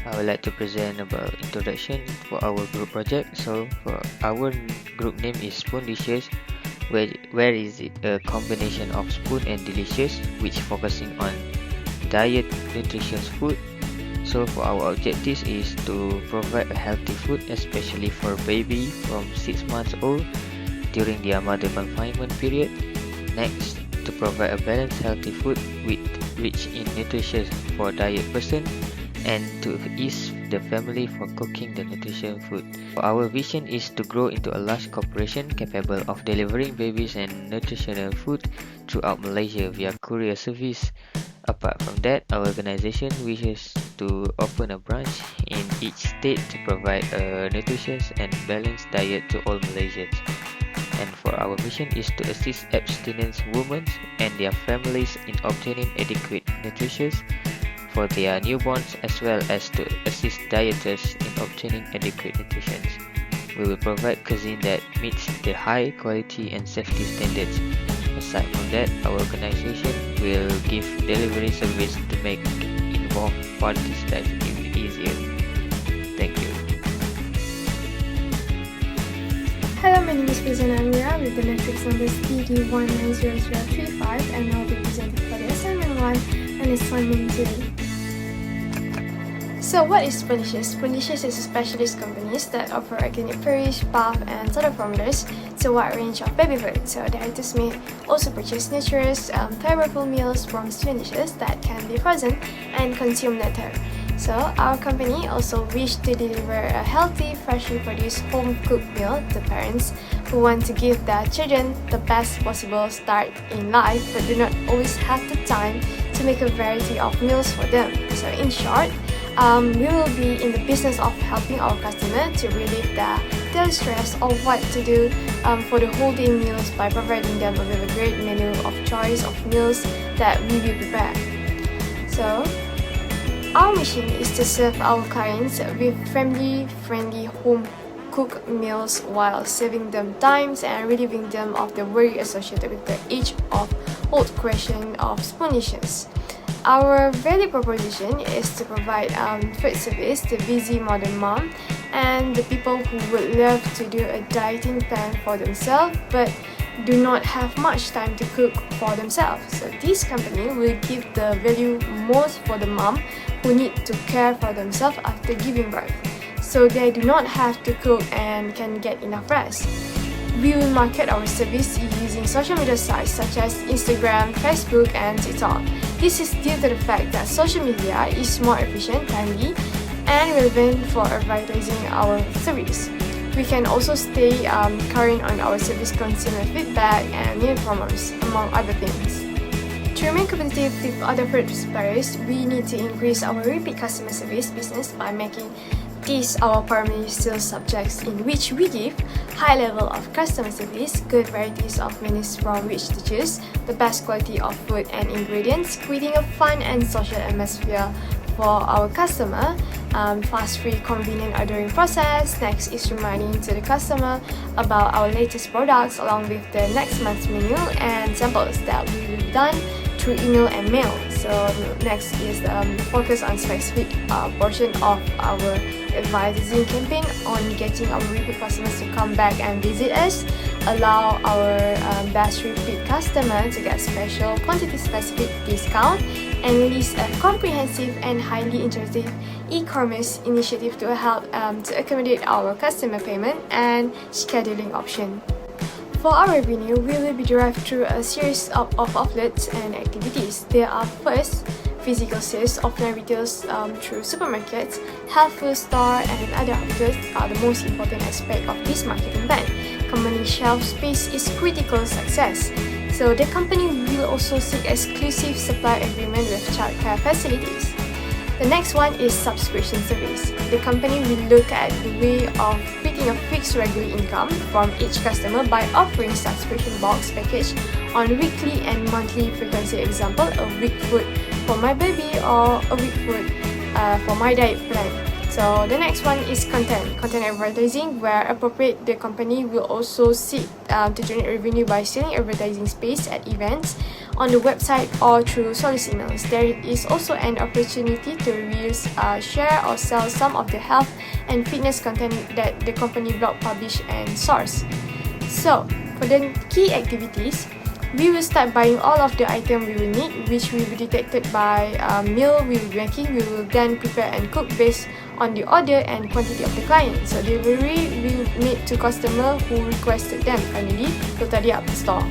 I would like to present about introduction for our group project. So for our group name is Spoonlicious, where is it a combination of spoon and delicious, which focusing on diet nutritious food. So for our objectives is to provide a healthy food, especially for baby from 6 months old during their mother confinement period. Next, to provide a balanced healthy food with rich in nutrition for diet person, and to ease the family for cooking the nutrition food. Our vision is to grow into a large corporation capable of delivering babies and nutritional food throughout Malaysia via courier service. Apart from that, our organization wishes to open a branch in each state to provide a nutritious and balanced diet to all Malaysians. And for our mission is to assist abstinent women and their families in obtaining adequate nutrition for their newborns, as well as to assist dieters in obtaining adequate nutrition. We will provide cuisine that meets the high quality and safety standards. Aside from that, our organization will give delivery service to make involved parties' life easier. Thank you. Hello, my name is Present Amira with the matrix numbers PD190035, and I'll be presenting for the assignment 1 and assignment 2. So what is Spoonlicious? Spoonlicious is a specialist company that offer organic perish, puff, and soda formulas to a wide range of baby food. So dieters may also purchase nutritious, flavorful meals from Spoonlicious that can be frozen and consumed later. So our company also wish to deliver a healthy, freshly produced home-cooked meal to parents who want to give their children the best possible start in life but do not always have the time to make a variety of meals for them. So in short, we will be in the business of helping our customer to relieve their daily stress of what to do for the whole day meals by providing them with a great menu of choice of meals that we will prepare. So our mission is to serve our clients with family-friendly home-cooked meals while saving them time and relieving them of the worry associated with the age-old question of Spoonlicious. Our value proposition is to provide food service to busy modern mom and the people who would love to do a dieting plan for themselves but do not have much time to cook for themselves. So this company will give the value most for the mom who need to care for themselves after giving birth, so they do not have to cook and can get enough rest. We will market our service using social media sites such as Instagram, Facebook, and TikTok. This is due to the fact that social media is more efficient, timely, and relevant for advertising our service. We can also stay current on our service consumer feedback and new promos, among other things. To remain competitive with other food suppliers, we need to increase our repeat customer service business by making these our primary sales subjects, in which we give high level of customer service, good varieties of menus from which to choose, the best quality of food and ingredients, creating a fun and social atmosphere for our customer, fast, free, convenient ordering process. Next is reminding to the customer about our latest products along with the next month's menu and samples that will be done through email and mail. So next is focus on specific portion of our advertising campaign on getting our repeat customers to come back and visit us, allow our best repeat customer to get special quantity specific discount, and release a comprehensive and highly interactive e-commerce initiative to help to accommodate our customer payment and scheduling option. For our revenue, we will be derived through a series of outlets and activities. There are first, physical sales, offline retails through supermarkets, health food store, and other outlets are the most important aspect of this marketing plan. Company shelf space is critical success. So the company will also seek exclusive supply agreement with childcare facilities. The next one is subscription service. The company will look at the way of creating a fixed regular income from each customer by offering subscription box package on weekly and monthly frequency. Example, a week food for my baby or a week food for my diet plan. So the next one is content advertising, where appropriate the company will also seek to generate revenue by selling advertising space at events, on the website or through Solus emails. There is also an opportunity to reuse, share or sell some of the health and fitness content that the company blog publish and source. So, for the key activities, we will start buying all of the items we will need, which will be detected by meal we will be making. We will then prepare and cook based on the order and quantity of the client. So delivery will made to customer who requested them. Finally, we'll tidy up the store.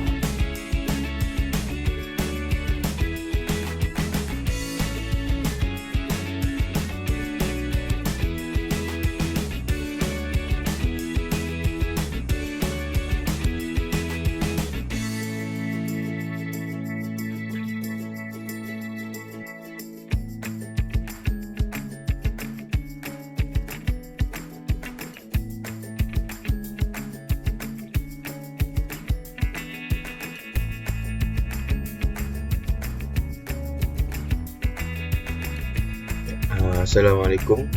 Assalamualaikum.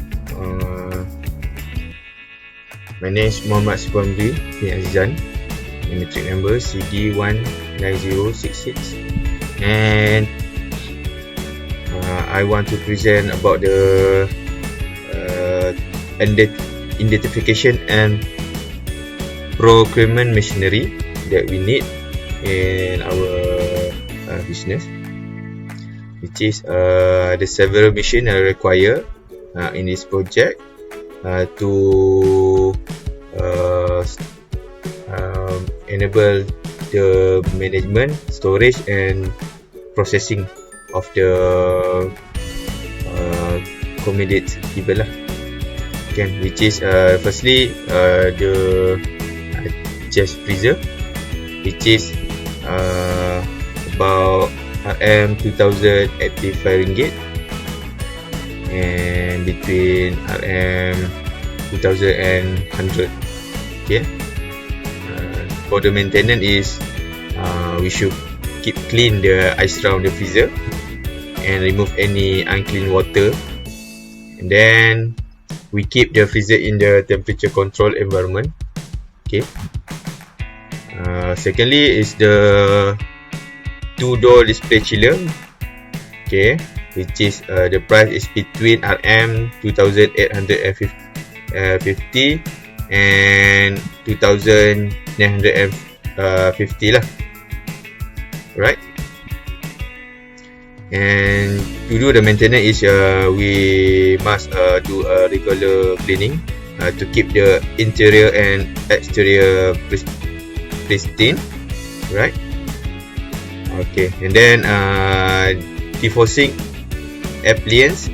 My name is Muhammad Subhamri bin Azizan, matric number CD19066, and I want to present about the identification and procurement machinery that we need in our business, which is the several machines are required in this project to enable the management, storage and processing of the commodities given lah. Okay, which is firstly the chest freezer, which is about RM2,085 ringgit, and between RM2,000 and 100. Okay. For the maintenance is we should keep clean the ice around the freezer and remove any unclean water, and then we keep the freezer in the temperature control environment. Okay. Secondly is the two-door display chiller. Okay, which is the price is between RM2,850 and 2,950 lah. Right. And to do the maintenance is we must do a regular cleaning to keep the interior and exterior pristine. Right. Okay, and then defrosting appliance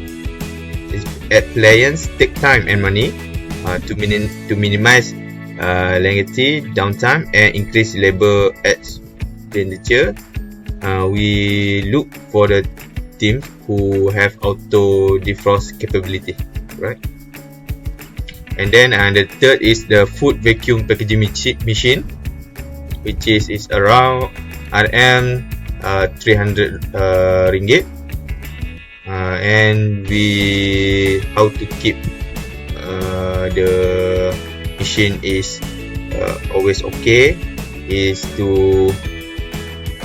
take time and money to minimize lengthy downtime and increase labor expenditure. We look for the teams who have auto defrost capability, right? And then the third is the food vacuum packaging machine, which is around RM 300 ringgit, and we how to keep the machine is always okay is to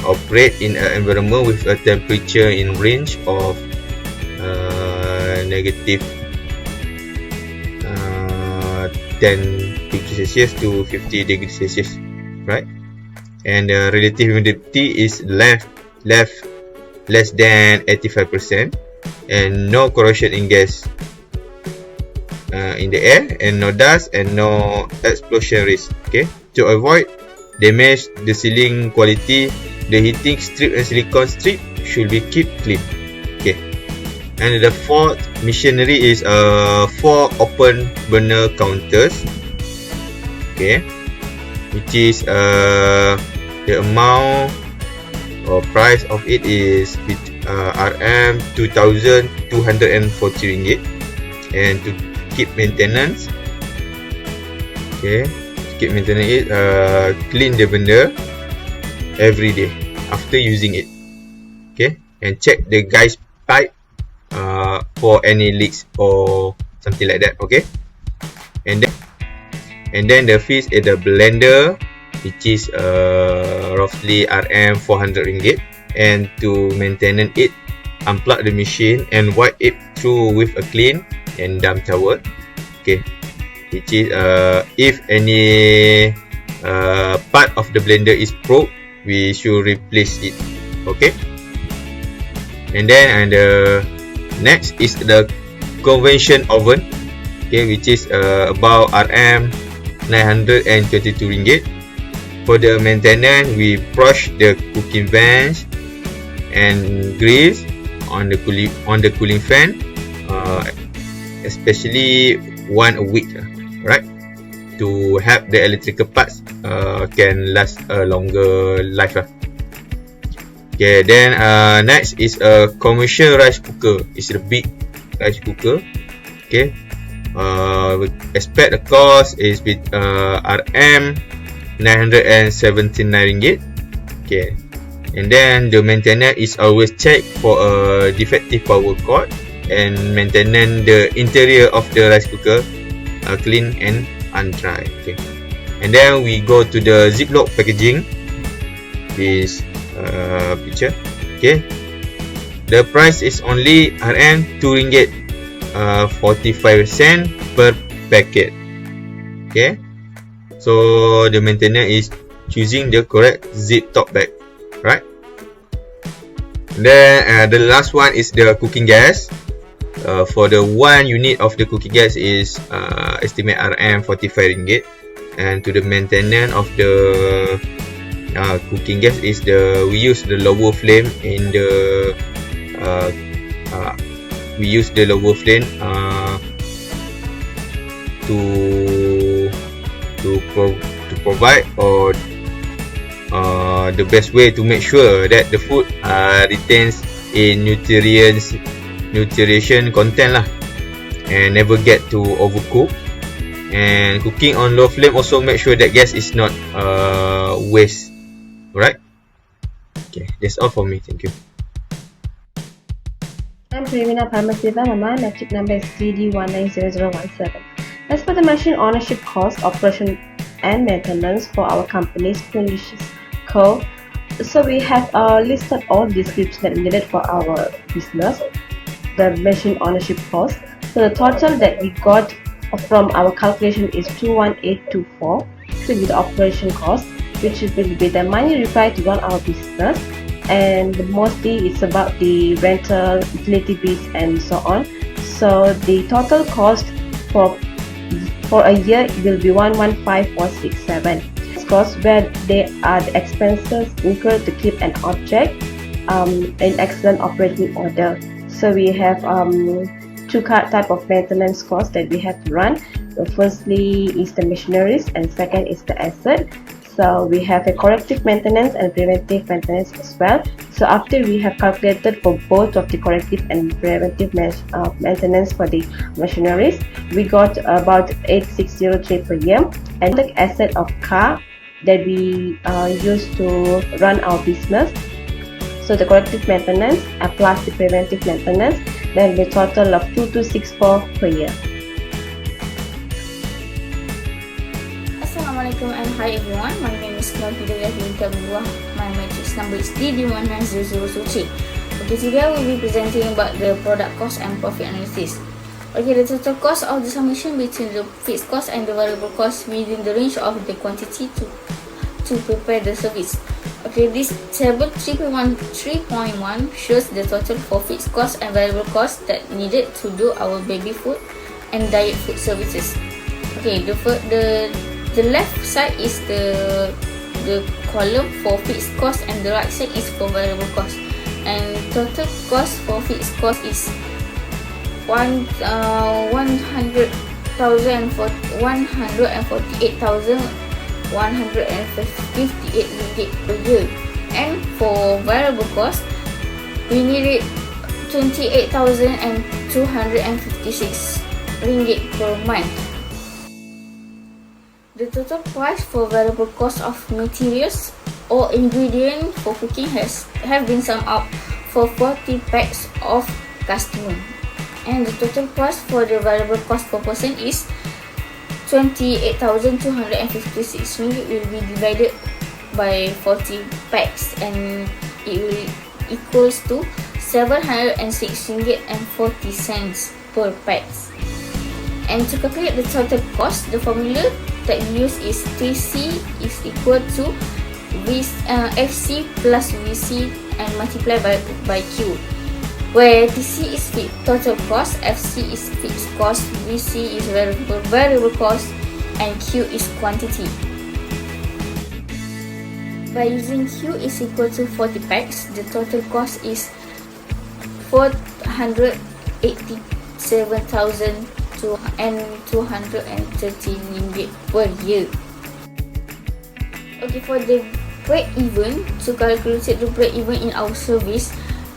operate in an environment with a temperature in range of negative 10 degrees Celsius to 50 degrees Celsius, right? And the relative humidity is less than 85%, and no corrosion in gas in the air, and no dust and no explosion risk. Okay, to avoid damage the sealing quality, the heating strip and silicone strip should be kept clean. Okay, and the fourth machinery is 4 open burner counters. Okay, which is the amount or price of it is RM 2,240 ringgit, and to keep maintenance, okay, to keep maintenance it, clean the burner every day after using it, okay, and check the gas pipe for any leaks or something like that. Okay, and then the fees is the blender, which is roughly RM 400 ringgit, and to maintain it, unplug the machine and wipe it through with a clean and damp towel. Okay, which is if any part of the blender is broke, we should replace it. Okay, and then next is the convention oven. Okay, which is about RM922 ringgit. For the maintenance, we brush the cooking vents and grills on the cooling fan, especially one a week, right? To help the electrical parts can last a longer life. Okay, then next is a commercial rice cooker. It's a big rice cooker. Okay, we expect the cost is with RM979 ringgit. Okay, and then the maintenance is always check for a defective power cord and maintenance the interior of the rice cooker clean and undry. Okay, and then we go to the ziplock packaging. This picture. Okay, the price is only RM2 ringgit 45 cent per packet. Okay, so the maintenance is choosing the correct zip top bag, right? Then the last one is the cooking gas. For the 1 unit of the cooking gas is estimate RM45 ringgit, and to the maintenance of the cooking gas is we use the lower flame in the to provide or the best way to make sure that the food retains a nutrition content lah, and never get to overcook. And cooking on low flame also make sure that gas is not waste. Alright, okay, that's all for me. Thank you. I'm Premina Parmasiva Mama. Metric number is CD190017. As for the machine ownership cost, operation and maintenance for our company Spoonlicious Co. So we have listed all descriptions that needed for our business. The machine ownership cost. So the total that we got from our calculation is 21824 to be the operation cost, which will be the money required to run our business, and mostly it's about the rental, utility bills and so on. So the total cost for a year will be 115467. Cost where they are the expenses incurred to keep an object in excellent operating order. So we have two type of maintenance costs that we have to run. So firstly is the machineries, and second is the asset. So we have a corrective maintenance and preventive maintenance as well. So after we have calculated for both of the corrective and preventive maintenance for the machineries, we got about 8603 per year. And the asset of car that we use to run our business, so the corrective maintenance plus the preventive maintenance, then the total of 2264 per year. Assalamualaikum and hi everyone, my name is Nur Hidayah Binti Abdullah. My matrix number is DD190003. Okay, today I will be presenting about the product cost and profit analysis. Okay, the total cost of the summation between the fixed cost and the variable cost within the range of the quantity to prepare the service. Okay, this table 3.1 shows the total for fixed cost and variable cost that needed to do our baby food and diet food services. Okay, the left side is the column for fixed cost and the right side is for variable cost. And total cost for fixed cost is 148,158 ringgit per year, and for variable cost we needed 28,256 ringgit per month. The total price for variable cost of materials or ingredient for cooking have been summed up for 40 packs of customer, and the total price for the variable cost per person is 28,256 ringgit will be divided by 40 packs, and it will equals to 706 ringgit and 40 cents per pax. And to calculate the total cost, the formula that we use is TC is equal to FC plus VC and multiply by Q, where TC is total cost, FC is fixed cost, VC is variable cost, and Q is quantity. By using Q is equal to 40 pax, the total cost is 487,230 ringgit per year. Okay, for the break even, to calculate the break even in our service,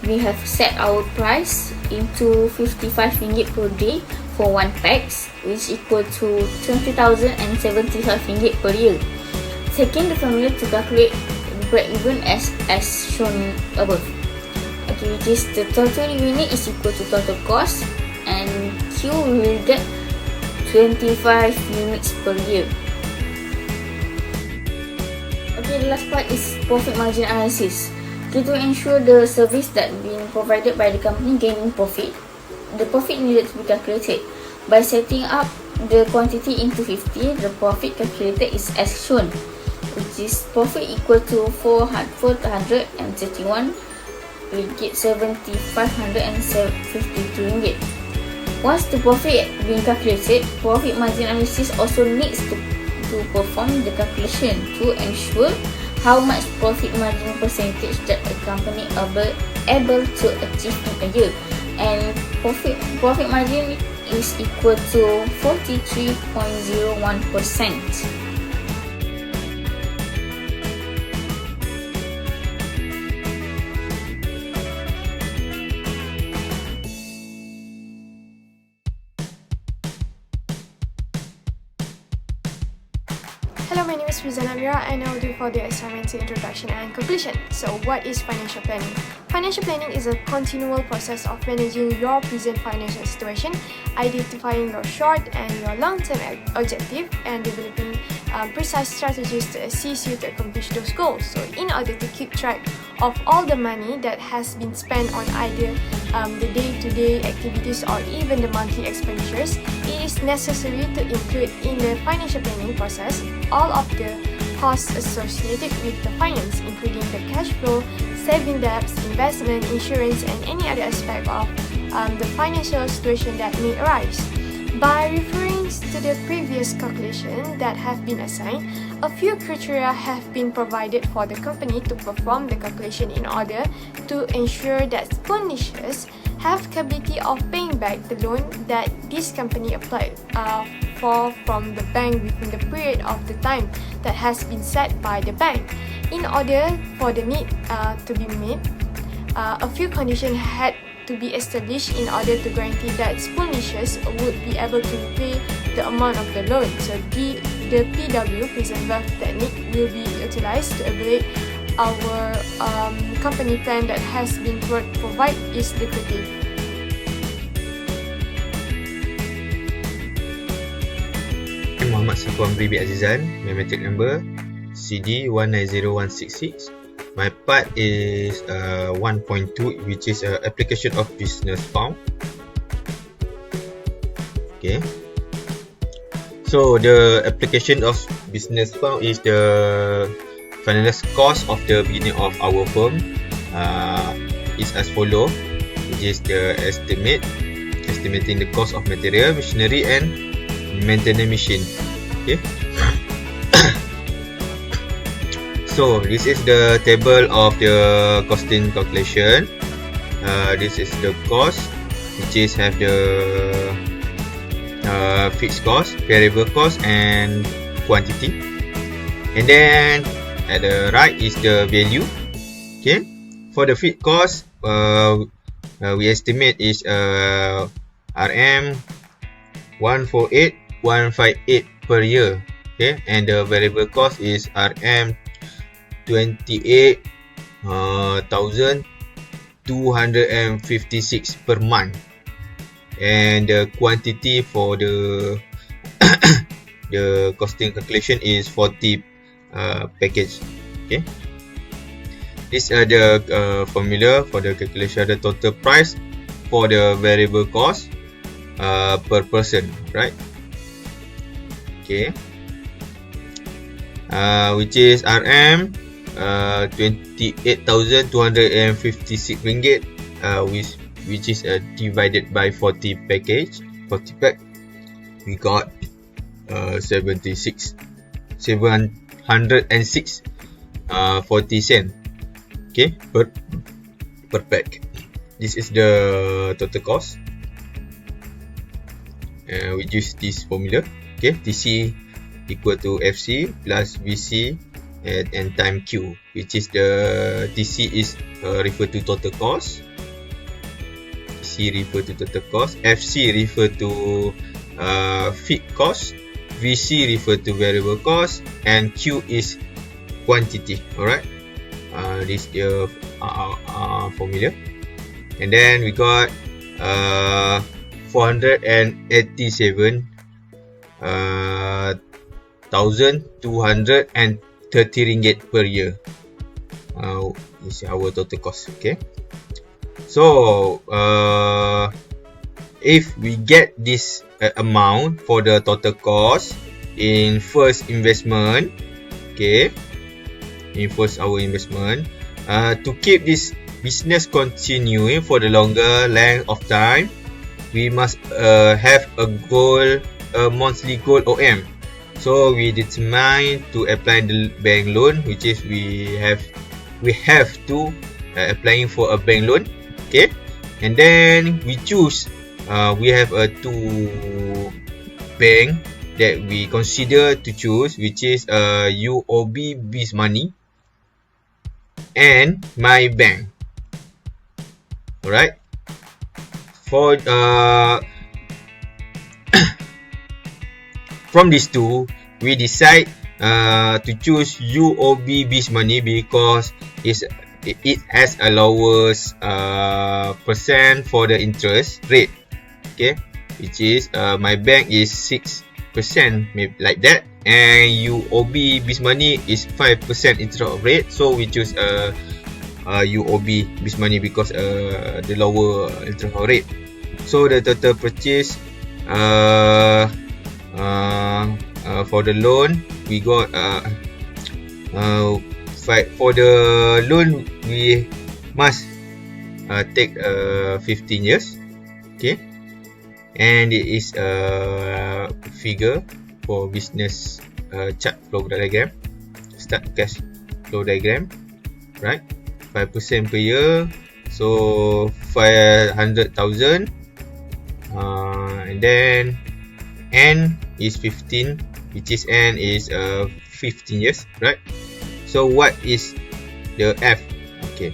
we have set our price into 55 ringgit per day for one pax, which equal to 20,075 ringgit per year. Taking the formula to calculate the break even as shown above. Okay, which is the total unit is equal to total cost, and Q we will get 25 units per year. Okay, the last part is profit margin analysis. Okay, to ensure the service that being provided by the company gaining profit, the profit needed to be calculated. By setting up the quantity into 50, the profit calculated is as shown, which is profit equal to 431 ringgit 7,552 ringgit. Once the profit being calculated, profit margin analysis also needs to perform the calculation to ensure how much profit margin percentage that a company able to achieve in a year, and profit margin is equal to 43.01%. Hello, my name is Rizana Mira and I will do for the assignment introduction and conclusion. So what is financial planning? Financial planning is a continual process of managing your present financial situation, identifying your short and your long-term objective, and developing precise strategies to assist you to accomplish those goals. So in order to keep track of all the money that has been spent on either the day-to-day activities or even the monthly expenditures, it is necessary to include in the financial planning process all of the costs associated with the finance, including the cash flow, saving debts, investment, insurance, and any other aspect of the financial situation that may arise. By referring to the previous calculation that have been assigned, a few criteria have been provided for the company to perform the calculation in order to ensure that Spoonlicious have capability of paying back the loan that this company applied for from the bank within the period of the time that has been set by the bank. In order for the need to be met, a few conditions had to be established in order to guarantee that Spoonlicious would be able to repay the amount of the loan. So the PW, present value technique, will be utilized to evaluate our company plan that has been provide is lucrative. Muhammad Safwan Bribi Azizan, my matric number CD190166. My part is 1.2, which is application of business form. Okay. So the application of business form is the finalized cost of the beginning of our firm is as follow, which is the estimating the cost of material, machinery, and maintenance machine. Okay. So this is the table of the costing calculation. This is the cost, which is have the fixed cost, variable cost, and quantity. And then at the right is the value. Okay. For the fixed cost, we estimate is RM 148,158 per year. Okay. And the variable cost is RM 28,256 per month, and the quantity for the the costing calculation is 40 package. Okay. These are the formula for the calculation of the total price for the variable cost per person, right? Okay, which is RM 28,256 ringgit, which is divided by 40 pack. We got 706 40 cent, okay, per pack. This is the total cost, we use this formula. Okay, TC equal to FC plus VC and time Q, which is the TC is refer to total cost, C refer to total cost, FC refer to fixed cost, VC refer to variable cost, and Q is quantity. Alright, this is the formula. And then we got 487,230 ringgit per year. This is our total cost. Okay, so if we get this amount for the total cost in first investment, okay, in first our investment, to keep this business continuing for the longer length of time, we must have a goal, a monthly goal OM. So we determine to apply the bank loan, which is we have to applying for a bank loan. Okay, and then we choose, we have two bank that we consider to choose, which is UOB Biz Money and My Bank. Alright, for from these two, we decide to choose UOB Biz Money because it has a lowest percent for the interest rate. Okay, which is My Bank is 6%, maybe like that, and UOB Biz Money is 5% interest rate. So we choose UOB Biz Money because the lower interest rate. So the total purchase for the loan, we got for the loan we must take 15 years. Okay, and it is a figure for business chart flow diagram, start cash flow diagram, right? 5% per year, so 500,000, and then N is 15, which is N is 15 years, right? So what is the F? Okay,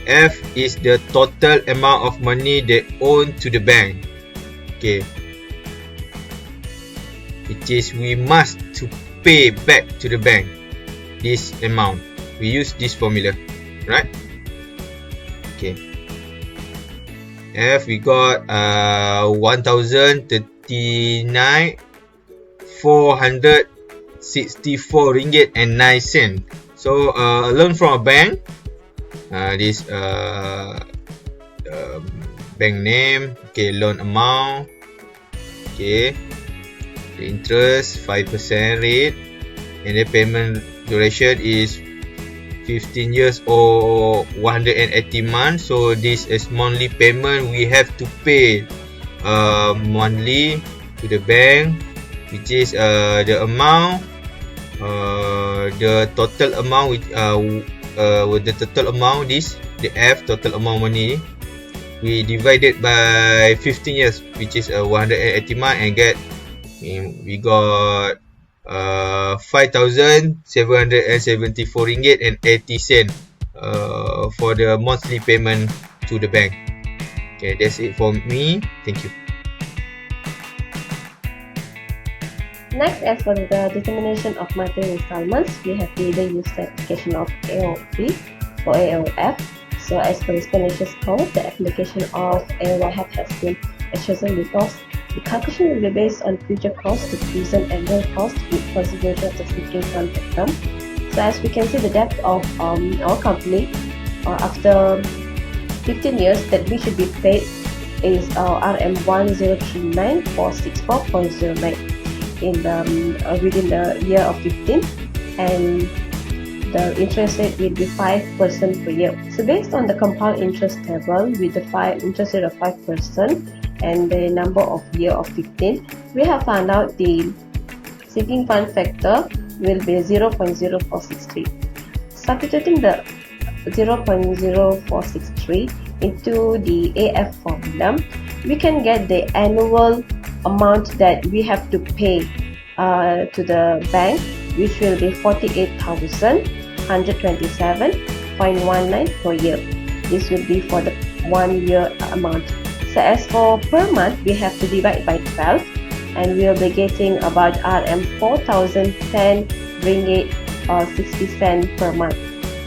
F is the total amount of money they own to the bank. Okay, which is we must to pay back to the bank this amount. We use this formula, right? Okay, F we got 1,039,464 ringgit and 9 cent. So a loan from a bank, this bank name, okay, loan amount, okay, the interest 5% rate, and the payment duration is 15 years or 180 months. So this is monthly payment we have to pay monthly to the bank, which is the amount, the total amount, which the total amount is the F, total amount money, we divide it by 15 years, which is 180 months, and get we got 5,774 ringgit and 80 cent for the monthly payment to the bank. Okay, that's it for me. Thank you. Next, as for the determination of monthly installments, we have to either use the application of AOP or AOF. So as per the Spoonlicious code, the application of AOF has been chosen because the calculation will be based on future cost to present annual cost with consideration of the seeking contract term. So as we can see, the debt of our company after 15 years that we should be paid is RM1039464.09 in the within the year of 15, and the interest rate will be 5% per year. So based on the compound interest table with the interest rate of 5% and the number of year of 15, we have found out the sinking fund factor will be 0.0463. Substituting the 0.0463 into the AF formula, we can get the annual amount that we have to pay to the bank, which will be 48,127.19 per year. This will be for the 1 year amount. So as for per month, we have to divide by 12, and we'll be getting about RM 4,010 ringgit or 60 cents per month.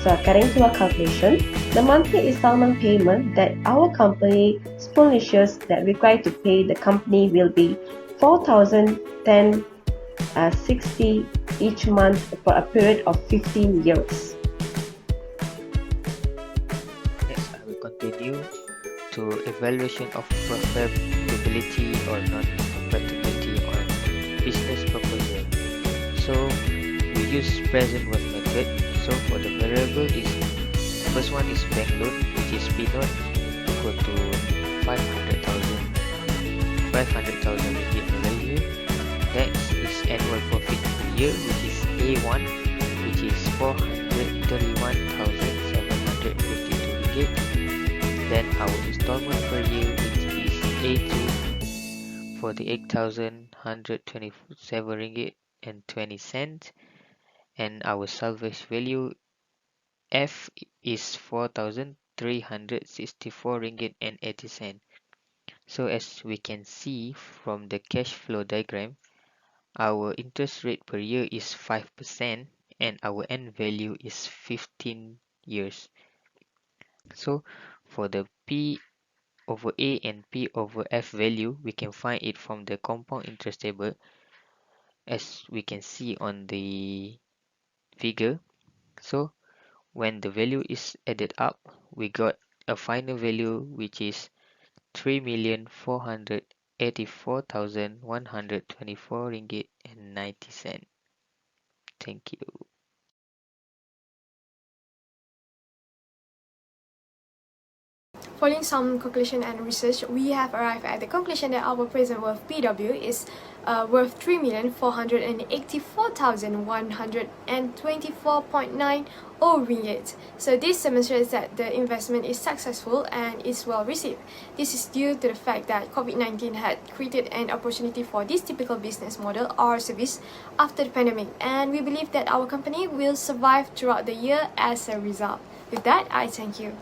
So according to our calculation, the monthly installment payment that our company Spoonlicious that required to pay the company will be 4,010.60 each month for a period of 15 years. Next, I will continue to evaluation of profitability or non-compatibility on business proposal. So we use present worth method. So for the variable is first one is bank loan, which is P note equal to 500,000 ringgit value. Next is annual profit per year, which is A1, which is 431,752 ringgit. Then our installment per year, which is A2, 48,127 ringgit and 20 cents. And our salvage value F is 4,364 ringgit and 80 cents. So as we can see from the cash flow diagram, our interest rate per year is 5% and our end value is 15 years. So for the P over A and P over F value, we can find it from the compound interest table, as we can see on the figure. So when the value is added up, we got a final value which is 3,484,124 ringgit and 90 cents. Thank you. Following some calculation and research, we have arrived at the conclusion that our present worth PW is worth 3,484,124.90 ringgit. So this demonstrates that the investment is successful and is well received. This is due to the fact that COVID-19 had created an opportunity for this typical business model or service after the pandemic, and we believe that our company will survive throughout the year as a result. With that, I thank you.